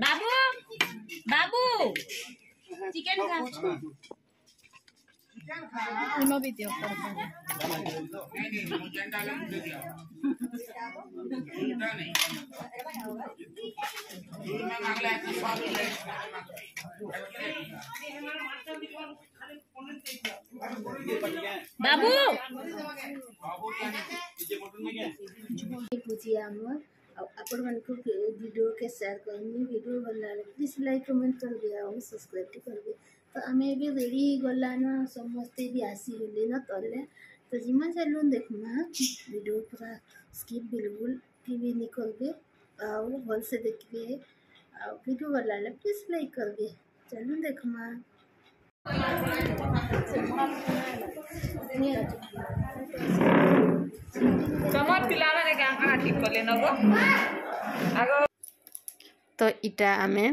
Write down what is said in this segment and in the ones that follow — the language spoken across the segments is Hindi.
बाबू बाबू चिकन खा इनो भी दियो बाबू भुजिया आपण मन को वीडियो के शेयर करनी वीडियो भल प्लीज लाइक कमेंट कर दिया और सब्सक्राइब कर दिया। तो आम भी रेडी गला न समस्ते भी आसीगले न तले तो जिमा चलू देखमा वीडियो पूरा स्किप बिल्कुल भी नहीं करबे और भल से देखिए और वीडियो भल प्लीज लाइक कर दे। चलू देखमा तो इटा आमे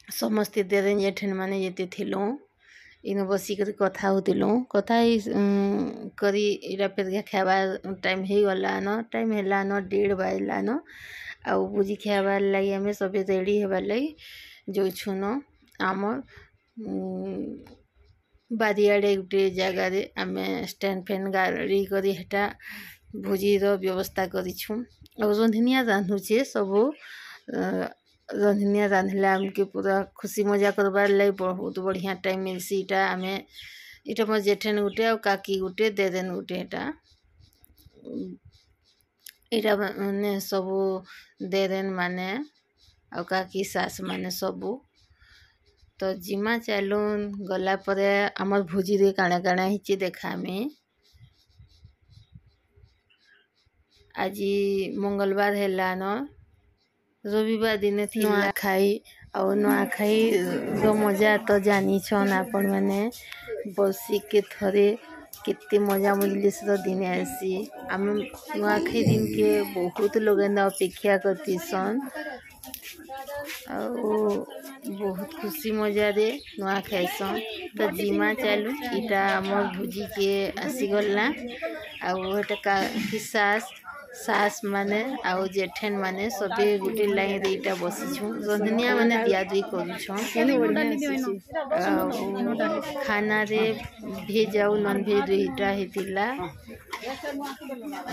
समस्ते दे जेठन माने जेते थिलु इन बसिक कथा होतिलु कथा करी इरा पे खावा टाइम हो गला न टाइम हैला न 1:30 बजला न आ भुजी खाबार लगी आमे सब रेडी हेबार लगी जो छुन आमर बारियाड़े गोटे जगार आम स्टैंड फैन गाड़ी करी हेटा भोजीर व्यवस्था करूँ और रंधनिया रांधुचे सब रंधनिया रांधले आमके पूरा खुशी मजा करबार लगे बहुत बढ़िया टाइम मिलसी इटा आम इटा मोर जेठन गोटे और काकी गोटे देदेन गोटे इटा माने सब देदेन माने और काकी सास माने सबू तो जिमा चलून गला परे आमर भोजी रे काଣା काଣା हिची देखामे। आज मंगलवार हैला न रविवार दिन थी नुआखाई और नुआखाई रो मजा तो जानी छन आपण माने बसी के थरे कितने मजा मजलिस दिन आसी आम नुआखाई दिन के बहुत लोग अपेक्षा करती सन बहुत खुशी मजा रे नुआ खाइसन तो जिमा चलू इटा आमर भुजी के आसीगला आटा सास माने आउ जेठन माने सबे गोटे लाइन रे इटा बसीछू रंधनिया माने दिया दुई करूछन खाना रे भेज आउ नॉन भेज दुईटा हेतिला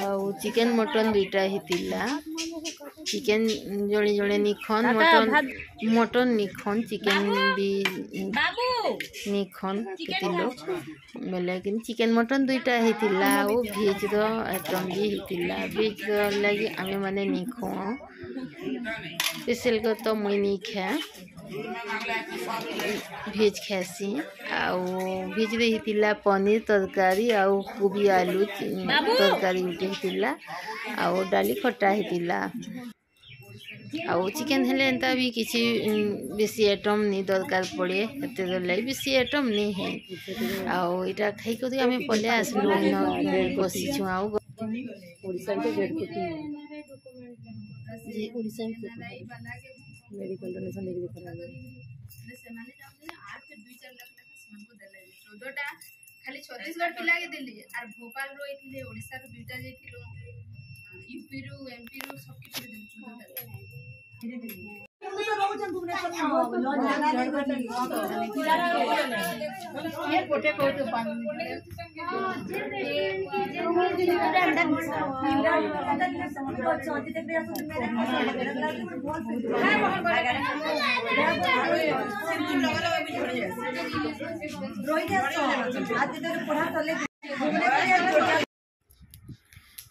आउ चिकन मटन दुईटा हेतिला चिकन जड़े जड़े निखन मटन निखन चिकन भी निखन केते लोग मेले कि चिकन मटन दुईटा हेतिला ओ भेज रो आइटम भी हेतिला भेज लगी आमे माने निखो स्पेशल को तो मुई नहीं खा भेज खासी आउ भेज रे हेतिला पनीर तरकारी आउ कोबी आलू तरकारी उठे हेतिला आउ डाली खट्टा हेतिला आउ चिकन हेले एंता भी किसी बेसी आइटम नहीं दरकार पड़े एते लगे बेसी आइटम नहीं है आउ इटा खाई कर आमे पले आसलु बसी छु आउ ओडिसा के गेट कोटी जी ओडिसा के मेडिकल डोनेशन लेके देखला से माने जाउले 8 से 2-4 लाख सेमान को देले 14टा खाली छत्तीसगढ़ पिला के देली आर भोपाल रो एथिले ओडिसा रो दुईटा जेथिलो यूपी रो एमपी रो सब किछ देली 14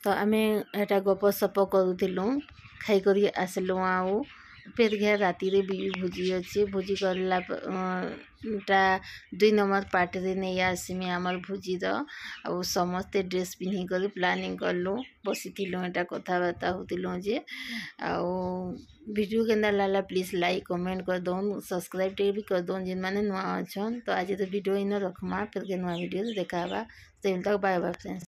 तो आम एटा गप सप करूँ खाई करी आसलु आउ फिर घे राति रे भी भोजी अच्छे भोजी करला 2 नंबर पार्ट रे नहीं आसमी आमर भोजी आउ समस्ते ड्रेस पिन्ही कर प्लानिंग करलु बसी एटा कथबार्ता होतिलु जे आउ वीडियो केंदा लाला प्लीज लाइक कमेंट कर दौन सब्सक्राइब भी कर दौन जिन माने नुआ अच्छन तो आज तो वीडियो इन रखमा फिर के नुआ वीडियो देखा तक बाय बाय फ्रेंड्स।